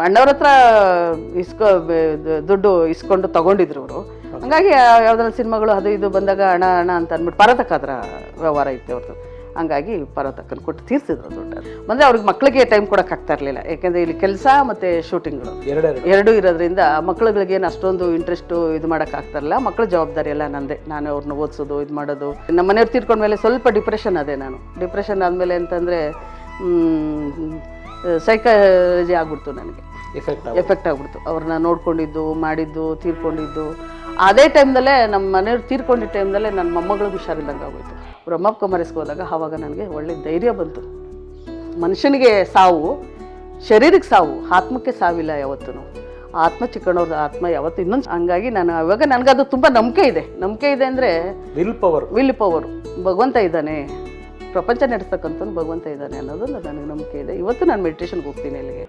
ಅಣ್ಣವ್ರ ಹತ್ರ ದುಡ್ಡು ಇಸ್ಕೊಂಡು ತಗೊಂಡಿದ್ರು ಅವರು. ಹಂಗಾಗಿ ಯಾವ್ದಾದ್ರು ಸಿನಿಮಾಗಳು ಅದು ಇದು ಬಂದಾಗ ಹಣ ಹಣ ಅಂತ ಅಂದ್ಬಿಟ್ಟು ಪರತಕ್ಕ ಅದರ ವ್ಯವಹಾರ ಇತ್ತು ಅವ್ರದ್ದು. ಹಂಗಾಗಿ ಪರತಕ್ಕನ್ನು ಕೊಟ್ಟು ತೀರ್ಸಿದ್ರು ದುಡ್ಡು. ಅಂದರೆ ಅವ್ರಿಗೆ ಮಕ್ಕಳಿಗೆ ಟೈಮ್ ಕೊಡೋಕ್ಕಾಗ್ತಾ ಇರಲಿಲ್ಲ, ಯಾಕೆಂದರೆ ಇಲ್ಲಿ ಕೆಲಸ ಮತ್ತು ಶೂಟಿಂಗ್ಗಳು ಎರಡೂ ಇರೋದ್ರಿಂದ ಮಕ್ಳುಗಳಿಗೇನು ಅಷ್ಟೊಂದು ಇಂಟ್ರೆಸ್ಟು ಇದು ಮಾಡೋಕ್ಕಾಗ್ತಾರಲ್ಲ. ಮಕ್ಕಳ ಜವಾಬ್ದಾರಿ ಎಲ್ಲ ನಂದೇ, ನಾನು ಅವ್ರನ್ನ ಓದಿಸೋದು ಇದು ಮಾಡೋದು. ನಮ್ಮ ಮನೆಯವ್ರು ತೀರ್ಕೊಂಡ್ಮೇಲೆ ಸ್ವಲ್ಪ ಡಿಪ್ರೆಷನ್ ಅದೇ. ನಾನು ಡಿಪ್ರೆಷನ್ ಆದಮೇಲೆ ಅಂತಂದರೆ ಸೈಕಾಲಜಿ ಆಗ್ಬಿಡ್ತು, ನನಗೆ ಎಫೆಕ್ಟ್ ಆಗ್ಬಿಡ್ತು. ಅವ್ರನ್ನ ನೋಡ್ಕೊಂಡಿದ್ದು ಮಾಡಿದ್ದು ತೀರ್ಕೊಂಡಿದ್ದು ಅದೇ ಟೈಮ್ದಲ್ಲೇ. ನಮ್ಮ ಮನೆಯವ್ರು ತೀರ್ಕೊಂಡಿದ್ದ ಟೈಮ್ದಲ್ಲೇ ನನ್ನ ಮೊಮ್ಮಗಳಿಗೆ ಹುಷಾರಿಲ್ಲಂಗೆ ಆಗೋಯ್ತು. ಬ್ರಹ್ಮಪ್ಪ ಮರೆಸ್ಗೆ ಹೋದಾಗ ಆವಾಗ ನನಗೆ ಒಳ್ಳೆ ಧೈರ್ಯ ಬಂತು. ಮನುಷ್ಯನಿಗೆ ಸಾವು ಶರೀರಕ್ಕೆ ಸಾವು, ಆತ್ಮಕ್ಕೆ ಸಾವಿಲ್ಲ ಯಾವತ್ತೂ. ಆತ್ಮ ಚಿಕ್ಕಣ್ಣವ್ರದ್ದು ಆತ್ಮ ಯಾವತ್ತು ಇನ್ನೊಂದು. ಹಂಗಾಗಿ ನಾನು ಇವಾಗ ನನಗದು ತುಂಬ ನಂಬಿಕೆ ಇದೆ ಅಂದರೆ ವಿಲ್ ಪವರ್ ಭಗವಂತ ಇದ್ದಾನೆ, ಪ್ರಪಂಚ ನಡೆಸ್ತಕ್ಕಂಥ ಭಗವಂತ ಇದ್ದಾನೆ ಅನ್ನೋದು ನನಗೆ ನಂಬಿಕೆ ಇದೆ. ಇವತ್ತು ನಾನು ಮೆಡಿಟೇಷನ್ಗೆ ಹೋಗ್ತೀನಿ ಅಲ್ಲಿಗೆ.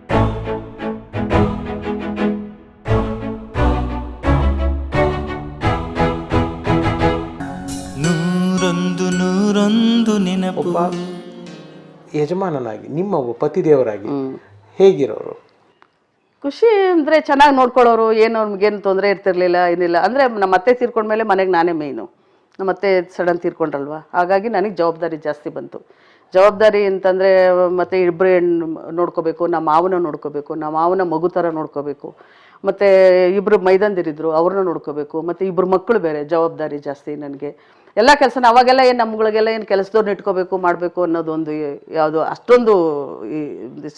ಒಬ್ಬ ಯಜಮಾನನಾಗಿ ನಿಮ್ಮ ಒಬ್ಬ ಪತಿದೇವರಾಗಿ ಹೇಗಿರೋರು? ಖುಷಿ ಅಂದರೆ ಚೆನ್ನಾಗಿ ನೋಡ್ಕೊಳ್ಳೋರು. ಏನು ಅವ್ರಿಗೇನು ತೊಂದರೆ ಇರ್ತಿರ್ಲಿಲ್ಲ, ಏನಿಲ್ಲ. ಅಂದರೆ ನಮ್ಮ ಅತ್ತೆ ತೀರ್ಕೊಂಡ್ಮೇಲೆ ಮನೆಗೆ ನಾನೇ ಮೇಯ್ನು. ನಮ್ಮ ಅತ್ತೆ ಸಡನ್ ತೀರ್ಕೊಂಡ್ರಲ್ವ, ಹಾಗಾಗಿ ನನಗೆ ಜವಾಬ್ದಾರಿ ಜಾಸ್ತಿ ಬಂತು. ಜವಾಬ್ದಾರಿ ಅಂತಂದರೆ ಮತ್ತು ಇಬ್ಬರು ಹೆಣ್ಣು ನೋಡ್ಕೋಬೇಕು, ನಮ್ಮ ಮಾವನ ನೋಡ್ಕೋಬೇಕು, ನಮ್ಮ ಮಾವನ ಮಗು ಥರ ನೋಡ್ಕೋಬೇಕು. ಮತ್ತು ಇಬ್ಬರು ಮೈದಂದಿರಿದ್ರು, ಅವ್ರನ್ನ ನೋಡ್ಕೋಬೇಕು. ಮತ್ತು ಇಬ್ಬರು ಮಕ್ಕಳು ಬೇರೆ, ಜವಾಬ್ದಾರಿ ಜಾಸ್ತಿ ನನಗೆ. ಎಲ್ಲ ಕೆಲಸನ ಅವಾಗೆಲ್ಲ ಏನು ನಮ್ಗಳಿಗೆಲ್ಲ ಏನು ಕೆಲಸದವ್ರನ್ನ ಇಟ್ಕೋಬೇಕು ಮಾಡಬೇಕು ಅನ್ನೋದೊಂದು ಯಾವುದು ಅಷ್ಟೊಂದು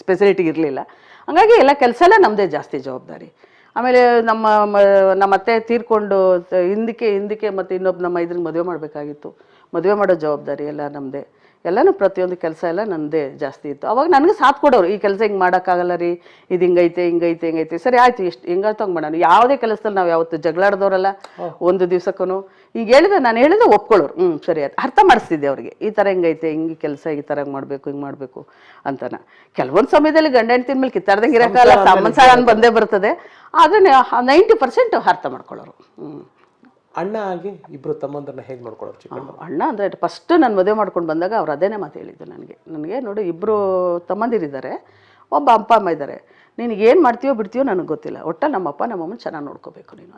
ಸ್ಪೆಸಿಲಿಟಿ ಇರಲಿಲ್ಲ. ಹಾಗಾಗಿ ಎಲ್ಲ ಕೆಲಸ ಎಲ್ಲ ನಮ್ಮದೇ ಜಾಸ್ತಿ ಜವಾಬ್ದಾರಿ. ಆಮೇಲೆ ನಮ್ಮ ಅತ್ತೆ ತೀರ್ಕೊಂಡು ಹಿಂದಕ್ಕೆ ಮತ್ತು ಇನ್ನೊಬ್ಬ ನಮ್ಮ ಇದ್ರಿಗೆ ಮದುವೆ ಮಾಡಬೇಕಾಗಿತ್ತು. ಮದುವೆ ಮಾಡೋ ಜವಾಬ್ದಾರಿ ಎಲ್ಲ ನಮ್ಮದೇ. ಎಲ್ಲನೂ ಪ್ರತಿಯೊಂದು ಕೆಲಸ ಎಲ್ಲ ನನ್ನದೇ ಜಾಸ್ತಿ ಇತ್ತು. ಅವಾಗ ನನಗೆ ಸಾಥ್ ಕೊಡೋರು. ಈ ಕೆಲಸ ಹಿಂಗೆ ಮಾಡೋಕ್ಕಾಗಲ್ಲ ರೀ, ಇದು ಹಿಂಗೈತೆ, ಸರಿ ಆಯಿತು, ಎಷ್ಟು ಹಿಂಗಾಯ್ತು ಹಂಗೆ ಮಾಡೋಣ. ಯಾವುದೇ ಕೆಲಸದಲ್ಲಿ ನಾವು ಯಾವತ್ತು ಜಗಳಾಡ್ದವ್ರಲ್ಲ ಒಂದು ದಿವ್ಸಕ್ಕೂ. ಈಗ ನಾನು ಹೇಳಿದ್ರೆ ಒಪ್ಕೊಳ್ಳೋರು. ಸರಿ ಆಯ್ತು, ಅರ್ಥ ಮಾಡಿಸ್ತಿದ್ದೆ ಅವ್ರಿಗೆ. ಈ ಥರ ಹಿಂಗೈತೆ, ಹಿಂಗೆ ಕೆಲಸ ಈ ಥರ ಮಾಡಬೇಕು, ಹಿಂಗೆ ಮಾಡಬೇಕು ಅಂತನ. ಕೆಲವೊಂದು ಸಮಯದಲ್ಲಿ ಗಂಡ ಹೆಂಡ್ತಿ ಮೇಲೆ ಕಿತ್ತಾಡ್ದಂಗೆ ಇರೋಕ್ಕಲ್ಲ, ಸಾಮಾನ್ಯ ಬಂದೇ ಬರ್ತದೆ. ಆದರೆ 90% ಅರ್ಥ ಮಾಡ್ಕೊಳ್ಳೋರು. ಅಣ್ಣ ಆಗಿ ಇಬ್ಬರು ತಮ್ಮಂದರನ್ನ ಹೇಗೆ ನೋಡ್ಕೊಳ್ಳೋರು ಚಿಕ್ಕಣ್ಣ? ಅಣ್ಣ ಅಂದರೆ ಫಸ್ಟ್ ನಾನು ಮದುವೆ ಮಾಡ್ಕೊಂಡು ಬಂದಾಗ ಅವ್ರು ಅದೇನೇ ಮಾತು ಹೇಳಿದ್ದು ನನಗೆ ನೋಡಿ, ಇಬ್ಬರು ತಮ್ಮಂದಿರಿದ್ದಾರೆ, ಒಬ್ಬ ಅಪ್ಪ ಅಮ್ಮ ಇದ್ದಾರೆ. ನಿನಗೆ ಏನು ಮಾಡ್ತೀಯೋ ಬಿಡ್ತೀಯೋ ನನಗೆ ಗೊತ್ತಿಲ್ಲ, ಒಟ್ಟು ನಮ್ಮಪ್ಪ ನಮ್ಮಮ್ಮನ ಚೆನ್ನಾಗಿ ನೋಡ್ಕೋಬೇಕು ನೀನು,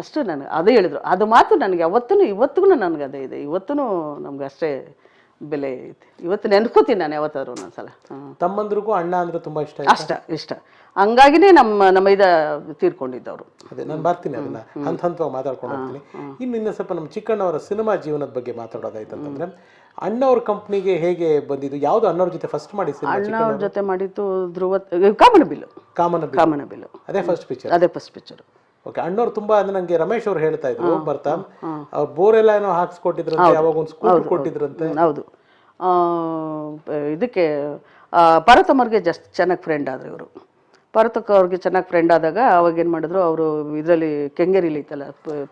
ಅಷ್ಟು ನನಗೆ ಅದು ಹೇಳಿದ್ರು. ಅದು ಮಾತು ನನಗೆ ಇವತ್ತಿಗೂ ನನಗೆ ಅದೇ ಇದೆ. ಇವತ್ತೂ ನಮ್ಗೆ ಅಷ್ಟೇ ಬೆಲೆ ಐತೆ. ಇವತ್ತು ನೆನ್ಕೋತೀನಿ ನಾನು ಯಾವತ್ತಾದ್ರು ಒಂದೊಂದ್ಸಲ. ತಮ್ಮಂದ್ರಿಗೂ ಅಣ್ಣ ಅಂದ್ರೆ ತುಂಬ ಇಷ್ಟ. ಹಂಗಾಗಿನೇ ನಮ್ಮ ತೀರ್ಕೊಂಡಿದ್ದವರು. ಅದೇ ನಾನು ಬರ್ತೀನಿ, ಅದನ್ನ ಹಂತವಾಗಿ ಮಾತಾಡ್ಕೊಂಡು ಹೋಗ್ತೀನಿ. ಇನ್ನು ಸ್ವಲ್ಪ ನಮ್ಮ ಚಿಕ್ಕಣ್ಣವರ ಸಿನಿಮಾ ಜೀವನದ ಬಗ್ಗೆ ಮಾತಾಡೋದಾಯ್ತು ಅಂತಂದ್ರೆ, ಅಣ್ಣವ್ರ ಕಂಪ್ನಿಗೆ ಹೇಗೆ ಬಂದಿದ್ದು? ಯಾವುದು ಅಣ್ಣವ್ರ ಜೊತೆ ಫಸ್ಟ್ ಮಾಡಿ? ಅಣ್ಣವ್ರ ಜೊತೆ ಮಾಡಿದ್ದು ಕಾಮನಬಿಲ್ಲು. ಅದೇ ಫಸ್ಟ್ ಪಿಕ್ಚರ್. ಓಕೆ. ಅಣ್ಣವ್ರು ತುಂಬಾ ಅಂದ್ರೆ ನಂಗೆ ರಮೇಶ್ ಅವ್ರು ಹೇಳ್ತಾ ಇದ್ರು ಬರ್ತಾ, ಅವ್ರು ಬೋರೆಲ್ಲ ಏನೋ ಹಾಕ್ಸ್ಕೊಟ್ಟಿದ್ರಂತೆ, ಯಾವಾಗ ಒಂದು ಸ್ಕೂಟರ್ ಕೊಟ್ಟಿದ್ರಂತೆ. ಹೌದು. ಇದಕ್ಕೆ ಪಾರ್ವತಮ್ಮವ್ರಿಗೆ ಚೆನ್ನಾಗಿ ಫ್ರೆಂಡ್ ಆದ್ರು ಇವರು. ಪಾರ್ವತಕ್ಕ ಅವ್ರಿಗೆ ಚೆನ್ನಾಗಿ ಫ್ರೆಂಡ್ ಆದಾಗ ಅವಾಗ ಏನು ಮಾಡಿದ್ರು, ಅವರು ಇದರಲ್ಲಿ ಕೆಂಗೇರಿಲಿ ಇತ್ತಲ್ಲ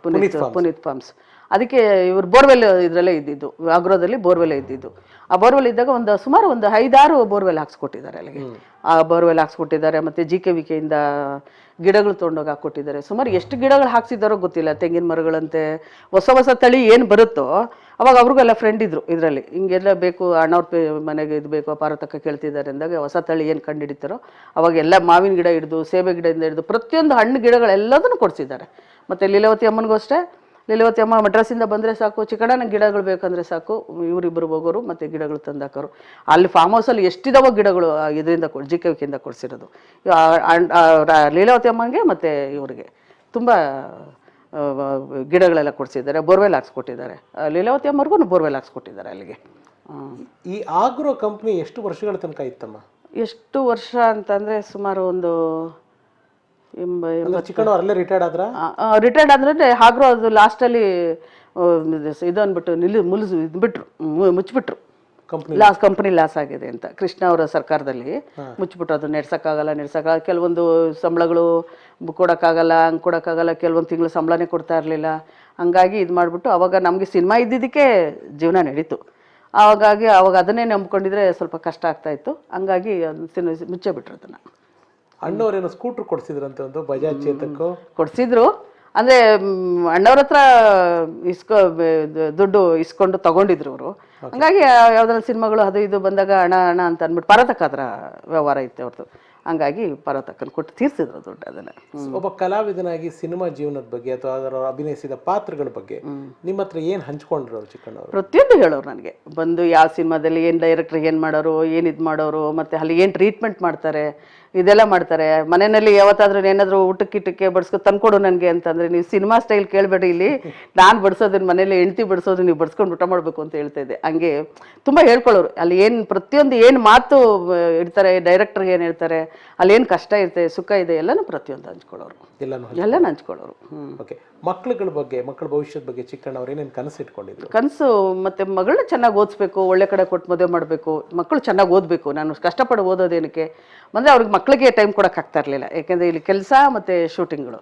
ಪುನೀತ್ ಫಾರ್ಮ್ಸ್, ಅದಕ್ಕೆ ಇವರು ಬೋರ್ವೆಲ್ ಇದರಲ್ಲೇ ಇದ್ದಿದ್ದು, ಆಗ್ರೋದಲ್ಲಿ ಬೋರ್ವೆಲ್ ಇದ್ದಿದ್ದು. ಆ ಬೋರ್ವೆಲ್ ಇದ್ದಾಗ ಸುಮಾರು ಒಂದು 5-6 ಬೋರ್ವೆಲ್ ಹಾಕ್ಸ್ಕೊಟ್ಟಿದ್ದಾರೆ ಅಲ್ಲಿಗೆ. ಆ ಬೋರ್ವೆಲ್ ಹಾಕ್ಸ್ಕೊಟ್ಟಿದ್ದಾರೆ. ಮತ್ತು GKVKಯಿಂದ ಗಿಡಗಳು ತೊಗೊಂಡೋಗಿ ಹಾಕ್ಕೊಟ್ಟಿದ್ದಾರೆ. ಸುಮಾರು ಎಷ್ಟು ಗಿಡಗಳು ಹಾಕ್ಸಿದ್ದಾರೋ ಗೊತ್ತಿಲ್ಲ. ತೆಂಗಿನ ಮರಗಳಂತೆ ಹೊಸ ತಳಿ ಏನು ಬರುತ್ತೋ ಅವಾಗ ಅವ್ರಿಗೆಲ್ಲ ಫ್ರೆಂಡ್ ಇದ್ರು ಇದರಲ್ಲಿ. ಹಿಂಗೆಲ್ಲ ಬೇಕು, ಅಣ್ಣವ್ರ ಮನೆಗೆ ಇದು ಬೇಕು, ಪಾರ್ವತಕ್ಕ ಕೇಳ್ತಿದ್ದಾರೆ ಅಂದಾಗ ಹೊಸ ತಳಿ ಏನು ಕಂಡು ಹಿಡಿತಾರೋ ಅವಾಗ ಎಲ್ಲ ಮಾವಿನ ಗಿಡ ಹಿಡಿದು, ಸೇಬೆ ಗಿಡದಿಂದ ಹಿಡಿದು ಪ್ರತಿಯೊಂದು ಹಣ್ಣು ಗಿಡಗಳೆಲ್ಲದನ್ನು ಕೊಡಿಸಿದ್ದಾರೆ. ಮತ್ತು ಲೀಲಾವತಿ ಅಮ್ಮನಿಗೂ ಅಷ್ಟೇ. ಲೀಲಾವತಿ ಅಮ್ಮ ಮಡ್ರಾಸಿಂದ ಬಂದರೆ ಸಾಕು, ಚಿಕ್ಕಣ್ಣನ ಗಿಡಗಳು ಬೇಕಂದರೆ ಸಾಕು, ಇವರಿಬ್ಬರು ಹೋಗೋರು ಮತ್ತು ಗಿಡಗಳು ತಂದಾಕೋರು. ಅಲ್ಲಿ ಫಾರ್ಮ್ ಹೌಸಲ್ಲಿ ಎಷ್ಟಿದಾವೋ ಗಿಡಗಳು ಇದರಿಂದ GKVKಯಿಂದ ಕೊಡಿಸಿರೋದು. ಲೀಲಾವತಿ ಅಮ್ಮನಿಗೆ ಮತ್ತು ಇವರಿಗೆ ತುಂಬ ಗಿಡಗಳೆಲ್ಲ ಕೊಡಿಸಿದ್ದಾರೆ. ಬೋರ್ವೆಲ್ ಹಾಕ್ಸ್ಕೊಟ್ಟಿದ್ದಾರೆ. ಲೀಲಾವತಿ ಅಮ್ಮವ್ರಿಗೂ ಬೋರ್ವೆಲ್ ಹಾಕ್ಸ್ಕೊಟ್ಟಿದ್ದಾರೆ ಅಲ್ಲಿಗೆ. ಈ ಆಗ್ರೋ ಕಂಪ್ನಿ ಎಷ್ಟು ವರ್ಷಗಳ ತನಕ ಇತ್ತಮ್ಮ? ಎಷ್ಟು ವರ್ಷ ಅಂತಂದರೆ ಸುಮಾರು ಒಂದು ಚಿಕ್ಕಣ್ಣವರಲ್ಲೇ ರಿಟೈರ್ಡ್ ಆದ್ರೆ ಆಗ್ರೋ ಅದು ಲಾಸ್ಟಲ್ಲಿ ಇದು ಅಂದ್ಬಿಟ್ಟು ಮುಚ್ಚಿಬಿಟ್ರು. ಕಂಪ್ನಿ ಲಾಸ್ ಆಗಿದೆ ಅಂತ ಕೃಷ್ಣ ಅವರ ಸರ್ಕಾರದಲ್ಲಿ ಮುಚ್ಚಿಬಿಟ್ರು. ಅದು ನಡ್ಸಕ್ಕಾಗಲ್ಲ. ಕೆಲವೊಂದು ಸಂಬಳಗಳು ಕೊಡೋಕ್ಕಾಗಲ್ಲ, ಹಂಗೆ ಕೊಡೋಕ್ಕಾಗಲ್ಲ. ಕೆಲವೊಂದು ತಿಂಗಳು ಸಂಬಳನೇ ಕೊಡ್ತಾ ಇರಲಿಲ್ಲ. ಹಂಗಾಗಿ ಇದು ಮಾಡಿಬಿಟ್ಟು ಅವಾಗ ನಮಗೆ ಸಿನಿಮಾ ಇದ್ದಿದ್ದಕ್ಕೆ ಜೀವನ ನಡೀತು. ಅವಾಗ ಅದನ್ನೇ ನಂಬ್ಕೊಂಡಿದ್ರೆ ಸ್ವಲ್ಪ ಕಷ್ಟ ಆಗ್ತಾಯಿತ್ತು. ಹಂಗಾಗಿ ಮುಚ್ಚೇ ಬಿಟ್ರು ಅದನ್ನು. ಅಣ್ಣವ್ರೇನೋ ಸ್ಕೂಟ್ರ್ ಕೊಡಿಸಿದ್ರಂತೆ, ಒಂದು ಬಜಾಜ್ ಚೇತಕ್ ಕೊಡಿಸಿದ್ರು. ಅಂದರೆ ಅಣ್ಣವ್ರ ಹತ್ರ ದುಡ್ಡು ಇಸ್ಕೊಂಡು ತಗೊಂಡಿದ್ರು ಅವರು. ಹಂಗಾಗಿ ಯಾವ್ದಾದ್ರು ಸಿನಿಮಾಗಳು ಅದು ಇದು ಬಂದಾಗ ಹಣ ಅಂತ ಅಂದ್ಬಿಟ್ಟು ಪರತಕ್ಕ ಅದರ ವ್ಯವಹಾರ ಇತ್ತು ಅವ್ರದ್ದು. ಹಂಗಾಗಿ ಪಾರ್ವತಕ್ಕನ ಕೊಟ್ಟು ತೀರ್ಸಿದ್ರು ದುಡ್ಡು ಅದನ್ನು. ಒಬ್ಬ ಕಲಾವಿದನಾಗಿ ಸಿನಿಮಾ ಜೀವನದ ಬಗ್ಗೆ ಅಥವಾ ಅದರ ಅಭಿನಯಿಸಿದ ಪಾತ್ರಗಳ ಬಗ್ಗೆ ನಿಮ್ಮ ಹತ್ರ ಏನು ಹಂಚ್ಕೊಂಡ್ರು ಅವ್ರು ಚಿಕ್ಕಣ್ಣವರು? ಪ್ರತಿಯೊಂದು ಹೇಳೋರು ನನಗೆ ಬಂದು ಯಾವ ಸಿನಿಮಾದಲ್ಲಿ ಏನು ಡೈರೆಕ್ಟ್ರಿಗೆ ಏನು ಮಾಡೋರು, ಏನು ಇದು ಮಾಡೋರು, ಮತ್ತು ಅಲ್ಲಿ ಏನು ಟ್ರೀಟ್ಮೆಂಟ್ ಮಾಡ್ತಾರೆ, ಇದೆಲ್ಲ ಮಾಡ್ತಾರೆ. ಮನೆಯಲ್ಲಿ ಯಾವತ್ತಾದ್ರೂ ಏನಾದರೂ ಊಟಕ್ಕೆ ಬಡಿಸ್ಕೊ ತಂದ್ಕೊಡು ನನಗೆ ಅಂತಂದರೆ, ನೀವು ಸಿನಿಮಾ ಸ್ಟೈಲ್ ಕೇಳಬೇಡಿ, ಇಲ್ಲಿ ನಾನು ಬಡಿಸೋದನ್ನ ಮನೇಲಿ ಹೆಂಡ್ತಿ ಬಡಿಸೋದು ನೀವು ಬಡಿಸ್ಕೊಂಡು ಊಟ ಮಾಡಬೇಕು ಅಂತ ಹೇಳ್ತಾ ಇದ್ದೆ. ಹಂಗೆ ತುಂಬ ಹೇಳ್ಕೊಳ್ಳೋರು. ಅಲ್ಲಿ ಏನು ಪ್ರತಿಯೊಂದು ಏನು ಮಾತು ಇಡ್ತಾರೆ, ಡೈರೆಕ್ಟ್ರಿಗೆ ಏನು ಹೇಳ್ತಾರೆ, ಅಲ್ಲಿ ಏನು ಕಷ್ಟ ಇರುತ್ತೆ, ಸುಖ ಇದೆ, ಎಲ್ಲನೂ ಪ್ರತಿಯೊಂದು ಹಂಚ್ಕೊಳ್ಳೋರು, ಎಲ್ಲನೂ ಹಂಚ್ಕೊಳ್ಳೋರು. ಓಕೆ, ಮಕ್ಕಳುಗಳ ಬಗ್ಗೆ, ಮಕ್ಕಳ ಭವಿಷ್ಯದ ಬಗ್ಗೆ ಚಿಕ್ಕಣ್ಣವ್ರು ಏನೇನು ಕನಸು ಇಟ್ಕೊಂಡಿದ್ರು? ಕನಸು ಮತ್ತು ಮಗಳನ್ನ ಚೆನ್ನಾಗಿ ಓದಿಸ್ಬೇಕು, ಒಳ್ಳೆ ಕಡೆ ಕೊಟ್ಟು ಮದುವೆ ಮಾಡಬೇಕು, ಮಕ್ಕಳು ಚೆನ್ನಾಗಿ ಓದಬೇಕು. ನಾನು ಕಷ್ಟಪಟ್ಟು ಓದೋದೇನಕ್ಕೆ ಅಂದರೆ ಅವ್ರಿಗೆ ಮಕ್ಕಳಿಗೆ ಟೈಮ್ ಕೊಡೋಕ್ಕಾಗ್ತಾ ಇರಲಿಲ್ಲ. ಯಾಕೆಂದರೆ ಇಲ್ಲಿ ಕೆಲಸ ಮತ್ತು ಶೂಟಿಂಗ್ಗಳು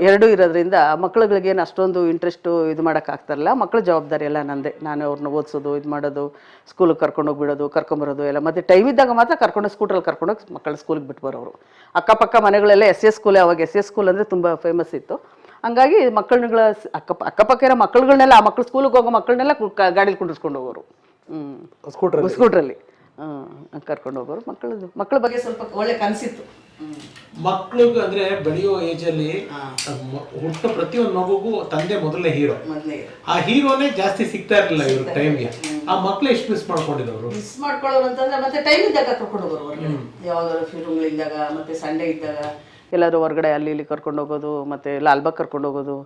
ಎರಡೂ ಇರೋದ್ರಿಂದ ಮಕ್ಕಳುಗಳಿಗೇನು ಅಷ್ಟೊಂದು ಇಂಟ್ರೆಸ್ಟು ಇದು ಮಾಡೋಕ್ಕಾಗ್ತಾರಲ್ಲ. ಮಕ್ಕಳ ಜವಾಬ್ದಾರಿ ಎಲ್ಲ ನಂದೇ. ನಾನು ಅವ್ರನ್ನ ಓದಿಸೋದು, ಇದು ಮಾಡೋದು, ಸ್ಕೂಲಿಗೆ ಕರ್ಕೊಂಡೋಗಿ ಬಿಡೋದು, ಕರ್ಕೊಂಬರೋದು ಎಲ್ಲ. ಮತ್ತು ಟೈಮ್ ಇದ್ದಾಗ ಮಾತ್ರ ಕರ್ಕೊಂಡು ಸ್ಕೂಟ್ರಲ್ಲಿ ಕರ್ಕೊಂಡೋಗಿ ಮಕ್ಕಳ ಸ್ಕೂಲಿಗೆ ಬಿಟ್ಟು ಬರೋರು. ಅಕ್ಕಪಕ್ಕ ಮನೆಗಳೆಲ್ಲ SS ಸ್ಕೂಲೇ. ಅವಾಗ SS ಸ್ಕೂಲ್ ಅಂದರೆ ತುಂಬ ಫೇಮಸ್ ಇತ್ತು. ಹಂಗಾಗಿ ಮಕ್ಕಳುಗಳ ಅಕ್ಕಪಕ್ಕ ಇರೋ ಮಕ್ಕಳುಗಳನ್ನೆಲ್ಲ, ಆ ಮಕ್ಕಳು ಸ್ಕೂಲಿಗೆ ಹೋಗೋ ಮಕ್ಕಳನ್ನೆಲ್ಲ ಗಾಡೀಲಿ ಕುಂಡಿಸ್ಕೊಂಡು ಹೋಗೋರು, ಸ್ಕೂಟ್ರಲ್ಲಿ ಕರ್ಕೊಂಡು ಹೋಗೋರು. ಮಕ್ಕಳ ಬಗ್ಗೆ ಸ್ವಲ್ಪ ಒಳ್ಳೆ ಕನಸಿತ್ತು. ಮಕ್ಕಳಿಗೆ ಅಂದ್ರೆ ಬೆಳೆಯೋ ಏಜಲ್ಲಿ ಹುಟ್ಟು ಪ್ರತಿಯೊಂದು ಮಗುಗೂ ತಂದೆ ಮೊದಲನೇ ಹೀರೋ. ಆ ಹೀರೋನೇ ಜಾಸ್ತಿ ಸಿಗ್ತಾ ಇರಲಿಲ್ಲ ಇವ್ರ ಟೈಮ್ಗೆ. ಆ ಮಕ್ಳು ಎಷ್ಟು ಮಿಸ್ ಮಾಡ್ಕೊಂಡಿರೋರು? ಮಿಸ್ ಮಾಡ್ಕೊಳ್ಳೋರು ಅಂತಂದ್ರೆ ಮತ್ತೆ ಟೈಮ್ ಇದ್ದಾಗ ಕರ್ಕೊಂಡು ಹೋಗೋರು. ಯಾವಾಗಾದ್ರು ಫಿಲ್ಮ್ಗಳಿದ್ದಾಗ, ಮತ್ತೆ ಸಂಡೇ ಇದ್ದಾಗ ಎಲ್ಲರೂ ಹೊರಗಡೆ ಅಲ್ಲಿ ಇಲ್ಲಿ ಕರ್ಕೊಂಡು ಹೋಗೋದು, ಮತ್ತೆ ಲಾಲ್ಬಾಗ್ ಕರ್ಕೊಂಡು ಹೋಗೋದು,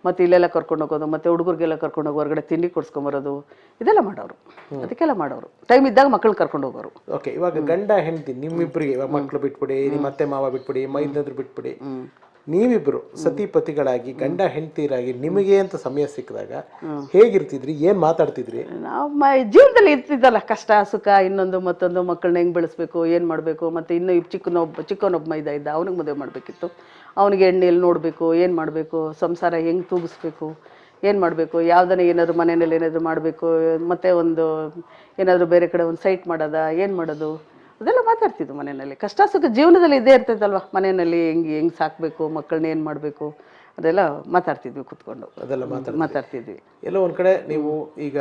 ಮತ್ತು ಇಲ್ಲೆಲ್ಲ ಕರ್ಕೊಂಡು ಹೋಗೋದು, ಮತ್ತು ಹುಡುಗರಿಗೆಲ್ಲ ಕರ್ಕೊಂಡು ಹೋಗಿ ಹೊರಗಡೆ ತಿಂಡಿ ಕೊಡ್ಸ್ಕೊಂಬರೋದು, ಇದೆಲ್ಲ ಮಾಡೋರು. ಅದಕ್ಕೆಲ್ಲ ಮಾಡೋರು. ಟೈಮ್ ಇದ್ದಾಗ ಮಕ್ಕಳನ್ನ ಕರ್ಕೊಂಡು ಹೋಗೋರು. ಓಕೆ, ಇವಾಗ ಗಂಡ ಹೆಂಡತಿ ನಿಮ್ಮಿಬ್ಬರಿಗೆ, ಇವಾಗ ಮಕ್ಕಳು ಬಿಟ್ಬಿಡಿ, ನಿಮ್ಮ ಅತ್ತೆ ಮಾವ ಬಿಟ್ಬಿಡಿ, ಮೈದನದ್ರು ಬಿಟ್ಬಿಡಿ, ನೀವಿಬ್ರು ಸತಿಪತಿಗಳಾಗಿ ಗಂಡ ಹೆಂಡತಿರಾಗಿ ನಿಮಗೆ ಅಂತ ಸಮಯ ಸಿಕ್ಕಿದಾಗ ಹೇಗಿರ್ತಿದ್ರಿ? ಏನ್ ಮಾತಾಡ್ತಿದ್ರಿ? ನಾವು ಜೀವನದಲ್ಲಿ ಇರ್ತಿದ್ದಲ್ಲ, ಕಷ್ಟ ಸುಖ, ಇನ್ನೊಂದು ಮತ್ತೊಂದು, ಮಕ್ಕಳನ್ನ ಹೆಂಗೆ ಬೆಳೆಸ್ಬೇಕು, ಏನು ಮಾಡಬೇಕು, ಮತ್ತು ಇನ್ನೂ ಚಿಕ್ಕನೊಬ್ಬ ಮೈದ ಇದ್ದ, ಅವನಿಗೆ ಮದುವೆ ಮಾಡಬೇಕಿತ್ತು. ಅವನಿಗೆ ಎಣ್ಣೆಯಲ್ಲಿ ನೋಡಬೇಕು, ಏನು ಮಾಡಬೇಕು, ಸಂಸಾರ ಹೆಂಗೆ ತೂಗಿಸ್ಬೇಕು, ಏನು ಮಾಡಬೇಕು, ಯಾವುದನ್ನ ಏನಾದರೂ ಮನೆಯಲ್ಲಿ ಏನಾದರೂ ಮಾಡಬೇಕು, ಮತ್ತು ಒಂದು ಏನಾದರೂ ಬೇರೆ ಕಡೆ ಒಂದು ಸೈಟ್ ಮಾಡೋದಾ, ಏನು ಮಾಡೋದು, ಅದೆಲ್ಲ ಮಾತಾಡ್ತಿದ್ವು ಮನೆಯಲ್ಲಿ. ಕಷ್ಟ ಸುಖ ಜೀವನದಲ್ಲಿ ಇದೇ ಇರ್ತೈತಲ್ವ, ಮನೆಯಲ್ಲಿ ಹೆಂಗೆ ಸಾಕಬೇಕು, ಮಕ್ಕಳನ್ನ ಏನು ಮಾಡಬೇಕು, ಅದೆಲ್ಲ ಮಾತಾಡ್ತಿದ್ವಿ ಕೂತ್ಕೊಂಡು. ಅದೆಲ್ಲ ಮಾತಾಡ್ತಿದ್ವಿ. ಎಲ್ಲೋ ಒಂದು ಕಡೆ ನೀವು ಈಗ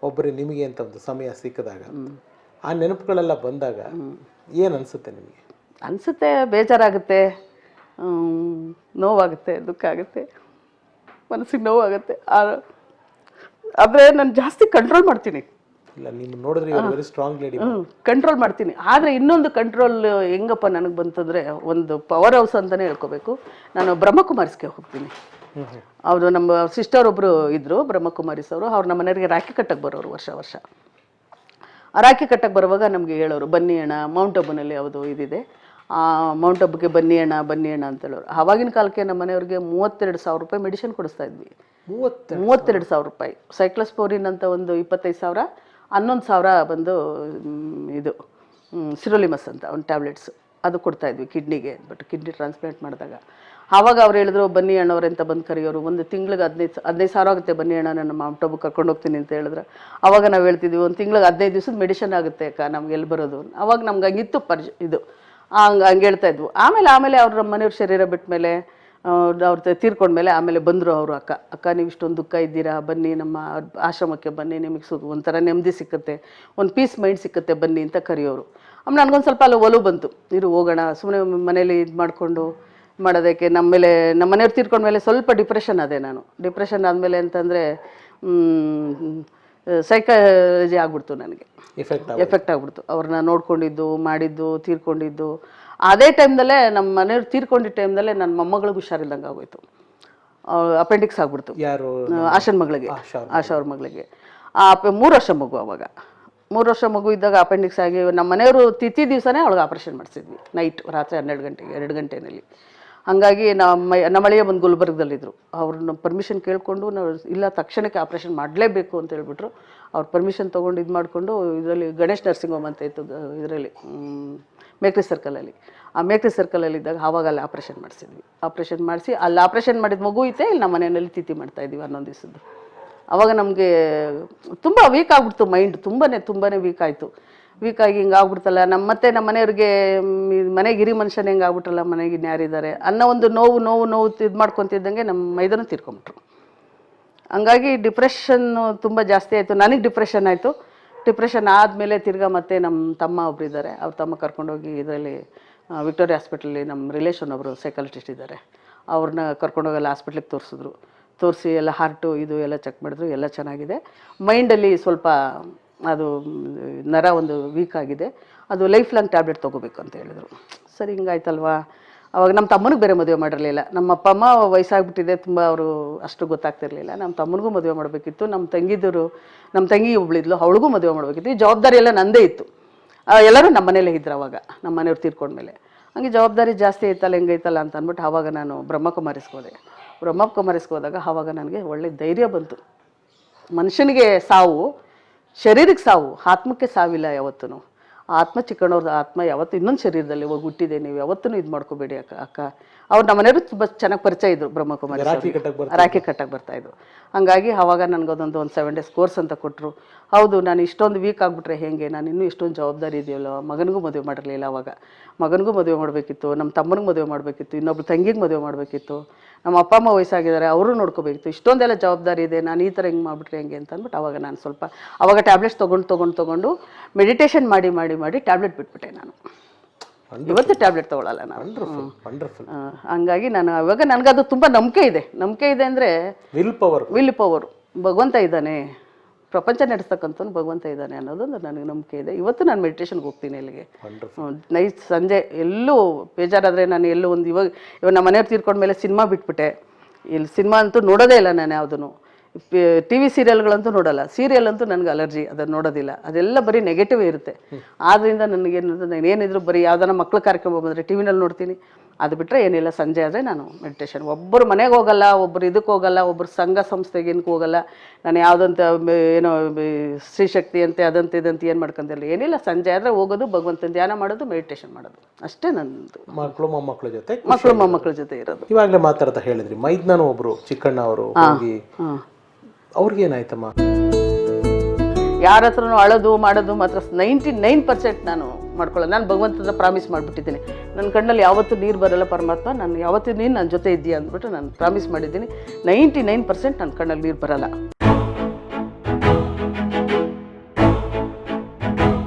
ಒಬ್ಬರು ನಿಮಗೆ ಅಂತ ಒಂದು ಸಮಯ ಸಿಕ್ಕಿದಾಗ ಆ ನೆನಪುಗಳೆಲ್ಲ ಬಂದಾಗ ಏನು ಅನಿಸುತ್ತೆ ನಿಮಗೆ? ಅನಿಸುತ್ತೆ, ಬೇಜಾರಾಗುತ್ತೆ, ನೋವಾಗುತ್ತೆ, ದುಃಖ ಆಗುತ್ತೆ, ಮನಸ್ಸಿಗೆ ನೋವಾಗುತ್ತೆ. ಆದರೆ ನಾನು ಜಾಸ್ತಿ ಕಂಟ್ರೋಲ್ ಮಾಡ್ತೀನಿ. ಇಲ್ಲ, ನೀವು ನೋಡಿದ್ರೆ ವೆರಿ ಸ್ಟ್ರಾಂಗ್ ಲೇಡಿ. ಕಂಟ್ರೋಲ್ ಮಾಡ್ತೀನಿ. ಆದರೆ ಇನ್ನೊಂದು ಕಂಟ್ರೋಲ್ ಹೆಂಗಪ್ಪ ನನಗೆ ಬಂತಂದರೆ, ಒಂದು ಪವರ್ ಹೌಸ್ ಅಂತಲೇ ಹೇಳ್ಕೋಬೇಕು. ನಾನು ಬ್ರಹ್ಮಕುಮಾರಿಸ್ಗೆ ಹೋಗ್ತೀನಿ. ಅವರು ನಮ್ಮ ಸಿಸ್ಟರ್ ಒಬ್ಬರು ಇದ್ದರು, ಬ್ರಹ್ಮಕುಮಾರಿಸ್ ಅವರು. ಅವ್ರು ನಮ್ಮ ಮನೆಯವರಿಗೆ ರಾಖಿ ಕಟ್ಟಕ್ಕೆ ಬರೋರು ವರ್ಷ. ಆ ರಾಖಿ ಕಟ್ಟಕ್ಕೆ ಬರುವಾಗ ನಮಗೆ ಹೇಳೋರು, ಬನ್ನಿ ಅಣ್ಣ, ಮೌಂಟ್ ಅಬ್ಬುನಲ್ಲಿ ಯಾವುದು ಇದಿದೆ, ಆ ಮೌಂಟ್ ಅಬ್ಬುಗೆ ಬನ್ನಿ ಅಣ್ಣ ಅಂತ ಹೇಳೋರು. ಆವಾಗಿನ ಕಾಲಕ್ಕೆ ನಮ್ಮ ಮನೆಯವ್ರಿಗೆ 32,000 ರೂಪಾಯಿ ಮೆಡಿಸಿನ್ ಕೊಡಿಸ್ತಾ ಇದ್ವಿ. 32,000 ರೂಪಾಯಿ. ಸೈಕ್ಲೋಸ್ಪೋರಿನ್ ಅಂತ ಒಂದು 25,000, 11,000 ಬಂದು ಇದು ಸಿರೋಲಿಮಸ್ ಅಂತ ಒಂದು ಟ್ಯಾಬ್ಲೆಟ್ಸ್, ಅದು ಕೊಡ್ತಾಯಿದ್ವಿ ಕಿಡ್ನಿಗೆ. ಬಟ್ ಕಿಡ್ನಿ ಟ್ರಾನ್ಸ್ಪ್ಲಾಂಟ್ ಮಾಡಿದಾಗ ಆವಾಗ ಅವ್ರು ಹೇಳಿದ್ರು, ಬನ್ನಿ ಅಣ್ಣವ್ರೆ ಅಂತ ಬಂದು ಕರೆಯೋರು. ಒಂದು ತಿಂಗ್ಳಿಗೆ 15,000 ಆಗುತ್ತೆ, ಬನ್ನಿ ಅಣ್ಣ ನನ್ನ ಮೌಂಟ್ ಅಬ್ಬು ಕರ್ಕೊಂಡು ಹೋಗ್ತೀನಿ ಅಂತ ಹೇಳಿದ್ರೆ, ಆವಾಗ ನಾವು ಹೇಳ್ತಿದ್ವಿ, ಒಂದು ತಿಂಗ್ಳಿಗೆ 15 ದಿವಸದ ಮೆಡಿಷನ್ ಆಗುತ್ತೆ ಅಕ್ಕ, ನಮ್ಗೆ ಎಲ್ಲಿ ಬರೋದು. ಆವಾಗ ನಮ್ಗೆ ಹಂಗಿತ್ತು ಇದು, ಹಂಗೆ ಹೇಳ್ತಾ ಇದ್ವು. ಆಮೇಲೆ ಅವ್ರ ನಮ್ಮ ಮನೆಯವ್ರ ಶರೀರ ಬಿಟ್ಟ ಮೇಲೆ, ಅವ್ರ ತೀರ್ಕೊಂಡ್ಮೇಲೆ ಆಮೇಲೆ ಬಂದರು ಅವರು. ಅಕ್ಕ ನೀವು ಇಷ್ಟೊಂದು ದುಃಖ ಇದ್ದೀರಾ, ಬನ್ನಿ ನಮ್ಮ ಆಶ್ರಮಕ್ಕೆ ಬನ್ನಿ, ನಿಮಗೆ ಒಂಥರ ನೆಮ್ಮದಿ ಸಿಕ್ಕುತ್ತೆ, ಒಂದು ಪೀಸ್ ಮೈಂಡ್ ಸಿಕ್ಕುತ್ತೆ, ಬನ್ನಿ ಅಂತ ಕರೆಯೋರು. ಆಮೇಲೆ ನನಗೊಂದು ಸ್ವಲ್ಪ ಅಲ್ಲಿ ಒಲವು ಬಂತು, ಇರು ಹೋಗೋಣ, ಸುಮ್ಮನೆ ಮನೇಲಿ ಇದು ಮಾಡಿಕೊಂಡು ಮಾಡೋದಕ್ಕೆ. ನಮ್ಮ ಮನೆಯವ್ರು ತೀರ್ಕೊಂಡ್ಮೇಲೆ ಸ್ವಲ್ಪ ಡಿಪ್ರೆಷನ್ ಅದೇ ನಾನು. ಡಿಪ್ರೆಷನ್ ಆದಮೇಲೆ ಅಂತಂದರೆ ಸೈಕಾಲಜಿ ಆಗ್ಬಿಡ್ತು ನನಗೆ, ಎಫೆಕ್ಟ್ ಆಗ್ಬಿಡ್ತು. ಅವ್ರನ್ನ ನೋಡ್ಕೊಂಡಿದ್ದು, ಮಾಡಿದ್ದು, ತೀರ್ಕೊಂಡಿದ್ದು. ಅದೇ ಟೈಮ್ದಲ್ಲೇ ನಮ್ಮ ಮನೆಯವ್ರು ತೀರ್ಕೊಂಡಿದ್ದ ಟೈಮ್ದಲ್ಲೇ ನನ್ನ ಮೊಮ್ಮಗಳಿಗೆ ಹುಷಾರಿಲ್ದಂಗೆ ಆಗೋಯ್ತು. ಅಪೆಂಡಿಕ್ಸ್ ಆಗ್ಬಿಡ್ತು. ಯಾರು? ಆಶನ್ ಮಗಳಿಗೆ, ಆಶಾ ಅವ್ರ ಮಗಳಿಗೆ. 3 ವರ್ಷ ಮಗು. ಅವಾಗ 3 ವರ್ಷ ಮಗು ಇದ್ದಾಗ ಅಪೆಂಡಿಕ್ಸ್ ಆಗಿ ನಮ್ಮ ಮನೆಯವರು ತಿಥಿ ದಿವಸನೇ ಅವಳಿಗೆ ಆಪ್ರೇಷನ್ ಮಾಡಿಸಿದ್ವಿ. ನೈಟ್, ರಾತ್ರಿ 12 ಗಂಟೆಗೆ, 2 ಗಂಟೆನಲ್ಲಿ. ಹಾಗಾಗಿ ನಮ್ಮ ಅಳಿಯ ಬಂದು ಗುಲ್ಬರ್ಗದಲ್ಲಿದ್ದರು. ಅವ್ರನ್ನ ಪರ್ಮಿಷನ್ ಕೇಳಿಕೊಂಡು ನಾವು ಇಲ್ಲ ತಕ್ಷಣಕ್ಕೆ ಆಪ್ರೇಷನ್ ಮಾಡಲೇಬೇಕು ಅಂತ ಹೇಳ್ಬಿಟ್ರು. ಅವ್ರ ಪರ್ಮಿಷನ್ ತೊಗೊಂಡು ಇದು ಮಾಡಿಕೊಂಡು ಇದರಲ್ಲಿ ಗಣೇಶ್ ನರ್ಸಿಂಗ್ ಹೋಮ್ ಅಂತ ಇತ್ತು, ಇದರಲ್ಲಿ ಮೇಕ್ರಿ ಸರ್ಕಲಲ್ಲಿ. ಆ ಮೇಕ್ರಿ ಸರ್ಕಲಲ್ಲಿ ಇದ್ದಾಗ ಆವಾಗ ಅಲ್ಲಿ ಆಪ್ರೇಷನ್ ಮಾಡಿಸಿದ್ವಿ. ಆಪ್ರೇಷನ್ ಮಾಡಿಸಿ ಅಲ್ಲಿ ಆಪ್ರೇಷನ್ ಮಾಡಿದ ಮಗು ಐತೆ, ಇಲ್ಲಿ ನಮ್ಮ ಮನೆಯಲ್ಲಿ ತಿಥಿ ಮಾಡ್ತಾಯಿದ್ವಿ 11 ದಿವಸದ್ದು. ಆವಾಗ ನಮಗೆ ತುಂಬ ವೀಕ್ ಆಗ್ಬಿಡ್ತು ಮೈಂಡ್, ತುಂಬಾ ವೀಕ್ ಆಯಿತು. ವೀಕಾಗಿ ಹಿಂಗೆ ಆಗ್ಬಿಡ್ತಲ್ಲ, ನಮ್ಮ ಮನೆಯವ್ರಿಗೆ ಮನೆಗೆ ಹಿರಿ ಮನುಷ್ಯನ ಹೆಂಗೆ ಆಗ್ಬಿಟ್ರಲ್ಲ, ಮನೆಗೆ ಇನ್ಯಾರಿದ್ದಾರೆ ಅನ್ನೋ ಒಂದು ನೋವು ಇದು ಮಾಡ್ಕೊತಿದ್ದಂಗೆ ನಮ್ಮ ಮೈದನೂ ತೀರ್ಕೊಂಬಿಟ್ರು. ಹಂಗಾಗಿ ಡಿಪ್ರೆಷನ್ನು ತುಂಬ ಜಾಸ್ತಿ ಆಯಿತು. ನನಗೆ ಡಿಪ್ರೆಷನ್ ಆಯಿತು. ಡಿಪ್ರೆಷನ್ ಆದಮೇಲೆ ತಿರ್ಗಾ ಮತ್ತೆ ನಮ್ಮ ತಮ್ಮ ಒಬ್ರು ಇದ್ದಾರೆ, ಅವ್ರ ತಮ್ಮ ಕರ್ಕೊಂಡೋಗಿ ಇದರಲ್ಲಿ ವಿಕ್ಟೋರಿಯಾ ಹಾಸ್ಪಿಟಲಲ್ಲಿ ನಮ್ಮ ರಿಲೇಷನ್ ಒಬ್ಬರು ಸೈಕಾಲಜಿಸ್ಟ್ ಇದ್ದಾರೆ, ಅವ್ರನ್ನ ಕರ್ಕೊಂಡೋಗೆಲ್ಲ ಹಾಸ್ಪಿಟ್ಲಿಗೆ ತೋರಿಸಿ ಎಲ್ಲ ಹಾರ್ಟು ಇದು ಎಲ್ಲ ಚೆಕ್ ಮಾಡಿದ್ರು, ಎಲ್ಲ ಚೆನ್ನಾಗಿದೆ. ಮೈಂಡಲ್ಲಿ ಸ್ವಲ್ಪ ಅದು ನರ ಒಂದು ವೀಕ್ ಆಗಿದೆ, ಅದು ಲೈಫ್ ಲಾಂಗ್ ಟ್ಯಾಬ್ಲೆಟ್ ತೊಗೋಬೇಕು ಅಂತ ಹೇಳಿದರು. ಸರಿ ಹಿಂಗಾಯ್ತಲ್ವಾ. ಅವಾಗ ನಮ್ಮ ತಮ್ಮನಿಗೆ ಬೇರೆ ಮದುವೆ ಮಾಡಿರಲಿಲ್ಲ, ನಮ್ಮ ಅಪ್ಪ ಅಮ್ಮ ವಯಸ್ಸಾಗ್ಬಿಟ್ಟಿದೆ ತುಂಬ, ಅವರು ಅಷ್ಟು ಗೊತ್ತಾಗ್ತಿರ್ಲಿಲ್ಲ. ನಮ್ಮ ತಮ್ಮನಿಗೂ ಮದುವೆ ಮಾಡಬೇಕಿತ್ತು, ನಮ್ಮ ತಂಗಿ ಒಬ್ಳಿದ್ಲು, ಅವಳಿಗೂ ಮದುವೆ ಮಾಡಬೇಕಿತ್ತು. ಈ ಜವಾಬ್ದಾರಿ ಎಲ್ಲ ನಂದೇ ಇತ್ತು. ಎಲ್ಲರೂ ನಮ್ಮ ಮನೇಲೇ ಇದ್ರು ಅವಾಗ, ನಮ್ಮ ಮನೆಯವ್ರು ತೀರ್ಕೊಂಡ್ಮೇಲೆ. ಹಂಗೆ ಜವಾಬ್ದಾರಿ ಜಾಸ್ತಿ ಐತಲ್ಲ ಹೆಂಗೈತಲ್ಲ ಅಂತ ಅಂದ್ಬಿಟ್ಟು ಆವಾಗ ನಾನು ಬ್ರಹ್ಮಕುಮಾರಿಸ್ಗೆ ಹೋದಾಗ ಆವಾಗ ನನಗೆ ಒಳ್ಳೆ ಧೈರ್ಯ ಬಂತು. ಮನುಷ್ಯನಿಗೆ ಸಾವು, ಶರೀರಕ್ಕೆ ಸಾವು, ಆತ್ಮಕ್ಕೆ ಸಾವಿಲ್ಲ ಯಾವತ್ತೂ. ಆತ್ಮ ಚಿಕ್ಕಣ್ಣವ್ರದ್ದು ಆತ್ಮ ಯಾವತ್ತು ಇನ್ನೊಂದು ಶರೀರದಲ್ಲಿ ಹೋಗಿ ಹುಟ್ಟಿದೆ, ನೀವು ಯಾವತ್ತೂ ಇದು ಮಾಡ್ಕೋಬೇಡಿ ಅಕ್ಕ. ಅವ್ರು ನಮ್ಮ ಮನೆಯವರು ತುಂಬ ಚೆನ್ನಾಗಿ ಪರಿಚಯ ಇದ್ರು, ಬ್ರಹ್ಮಕುಮಾರಿ ರಾಖಿ ಕಟ್ಟಕ್ಕೆ ಬರ್ತಾಯಿದ್ರು. ಹಾಗಾಗಿ ಆವಾಗ ನನಗೊಂದು 7 days ಕೋರ್ಸ್ ಅಂತ ಕೊಟ್ಟರು. ಹೌದು, ನಾನು ಇಷ್ಟೊಂದು ವೀಕ್ ಆಗಿಬಿಟ್ರೆ ಹೇಗೆ, ನಾನು ಇನ್ನೂ ಇಷ್ಟೊಂದು ಜವಾಬ್ದಾರಿ ಇದೆಯಲ್ಲ. ಮಗನಿಗೂ ಮದುವೆ ಮಾಡಿರಲಿಲ್ಲ ಅವಾಗ, ಮಗನಿಗೂ ಮದುವೆ ಮಾಡಬೇಕಿತ್ತು, ನಮ್ಮ ತಮ್ಮನಿಗೆ ಮದುವೆ ಮಾಡಬೇಕಿತ್ತು, ಇನ್ನೊಬ್ರು ತಂಗಿಗೆ ಮದುವೆ ಮಾಡಬೇಕಿತ್ತು, ನಮ್ಮ ಅಪ್ಪ ಅಮ್ಮ ವಯಸ್ಸಾಗಿದ್ದಾರೆ, ಅವರು ನೋಡ್ಕೋಬೇಕಿತ್ತು. ಇಷ್ಟೊಂದೆಲ್ಲ ಜವಾಬ್ದಾರಿ ಇದೆ, ನಾನು ಈ ಥರ ಹಿಂಗೆ ಮಾಡಿಬಿಟ್ರೆ ಹೆಂಗೆ ಅಂತ ಅಂದ್ಬಿಟ್ಟು ಅವಾಗ ನಾನು ಸ್ವಲ್ಪ ಅವಾಗ ಟ್ಯಾಬ್ಲೆಟ್ಸ್ ತೊಗೊಂಡು ಮೆಡಿಟೇಷನ್ ಮಾಡಿ ಟ್ಯಾಬ್ಲೆಟ್ ಬಿಟ್ಬಿಟ್ಟೆ ನಾನು. ಇವತ್ತು ಟ್ಯಾಬ್ಲೆಟ್ ತೊಗೊಳಲ್ಲ ನಾನು. ಹಂಗಾಗಿ ನಾನು ಇವಾಗ ನನಗದು ತುಂಬ ನಂಬಿಕೆ ಇದೆ ಅಂದರೆ ವಿಲ್ ಪವರ್ ಭಗವಂತ ಇದ್ದಾನೆ, ಪ್ರಪಂಚ ನಡೆಸ್ತಕ್ಕಂಥವ್ನು ಭಗವಂತ ಇದ್ದಾನೆ ಅನ್ನೋದೊಂದು ನನಗೆ ನಂಬಿಕೆ ಇದೆ. ಇವತ್ತು ನಾನು ಮೆಡಿಟೇಷನ್ಗೆ ಹೋಗ್ತೀನಿ ಇಲ್ಲಿಗೆ ನೈಟ್ ಸಂಜೆ. ಎಲ್ಲೂ ಬೇಜಾರಾದರೆ ನಾನು ಎಲ್ಲೂ ಇವಾಗ ನಮ್ಮ ಮನೆಯವ್ರು ತೀರ್ಕೊಂಡ್ಮೇಲೆ ಸಿನಿಮಾ ಬಿಟ್ಬಿಟ್ಟೆ. ಇಲ್ಲಿ ಸಿನಿಮಾ ಅಂತೂ ನೋಡೋದೇ ಇಲ್ಲ ನಾನು, ಯಾವುದೂ TV ಸೀರಿಯಲ್ಗಳಂತೂ ನೋಡಲ್ಲ. ಸೀರಿಯಲ್ ಅಂತೂ ನನಗೆ ಅಲರ್ಜಿ, ಅದನ್ನು ನೋಡೋದಿಲ್ಲ. ಅದೆಲ್ಲ ಬರೀ ನೆಗೆಟಿವ್ ಇರುತ್ತೆ. ಆದ್ದರಿಂದ ನಾನೇನಿದ್ರು ಬರೀ ಯಾವ್ದಾನ ಮಕ್ಳ ಕಾರ್ಯಕ್ರಮ ಬಂದರೆ ಟಿವಿನಲ್ಲಿ ನೋಡ್ತೀನಿ. ಅದು ಬಿಟ್ಟರೆ ಏನಿಲ್ಲ. ಸಂಜೆ ಆದರೆ ನಾನು ಮೆಡಿಟೇಷನ್, ಒಬ್ಬರು ಮನೆಗೆ ಹೋಗಲ್ಲ, ಒಬ್ಬರು ಇದಕ್ಕೆ ಹೋಗಲ್ಲ, ಒಬ್ಬರು ಸಂಘ ಸಂಸ್ಥೆಗೆ ಏನಕ್ಕೆ ಹೋಗಲ್ಲ. ನಾನು ಯಾವುದಂತ ಏನೋ ಸ್ತ್ರೀಶಕ್ತಿ ಅಂತೆ ಅದಂತೆ ಇದಂತೆ ಏನು ಮಾಡ್ಕೊಂತಿಲ್ಲ, ಏನಿಲ್ಲ. ಸಂಜೆ ಆದರೆ ಹೋಗೋದು, ಭಗವಂತನ ಧ್ಯಾನ ಮಾಡೋದು, ಮೆಡಿಟೇಷನ್ ಮಾಡೋದು, ಅಷ್ಟೇ ನನ್ನದು. ಮಕ್ಕಳು ಮೊಮ್ಮಕ್ಕಳ ಜೊತೆ ಇರೋದು. ಇವಾಗಲೇ ಮಾತಾಡ್ತಾ ಹೇಳಿದ್ರಿ ಮೈದ್ನನು ಒಬ್ರು ಚಿಕ್ಕಣ್ಣ ಅವರು, ಅವ್ರಿಗೇನಾಯ್ತಮ್ಮ? ಯಾರ ಹತ್ರನೂ ಅಳೋದು ಮಾಡೋದು ಮಾತ್ರ 99% ನಾನು ಮಾಡ್ಕೊಳ್ಳೋದು. ನಾನು ಭಗವಂತನ ಪ್ರಾಮಿಸ್ ಮಾಡಿಬಿಟ್ಟಿದ್ದೀನಿ, ನನ್ನ ಕಣ್ಣಲ್ಲಿ ಯಾವತ್ತೂ ನೀರು ಬರಲ್ಲ ಪರಮಾತ್ಮ, ನಾನು ಯಾವತ್ತೂ ನೀನು ನನ್ನ ಜೊತೆ ಇದ್ದೀಯ ಅಂದ್ಬಿಟ್ಟು ನಾನು ಪ್ರಾಮಿಸ್ ಮಾಡಿದ್ದೀನಿ. 99% ನನ್ನ ಕಣ್ಣಲ್ಲಿ ನೀರು ಬರಲ್ಲ.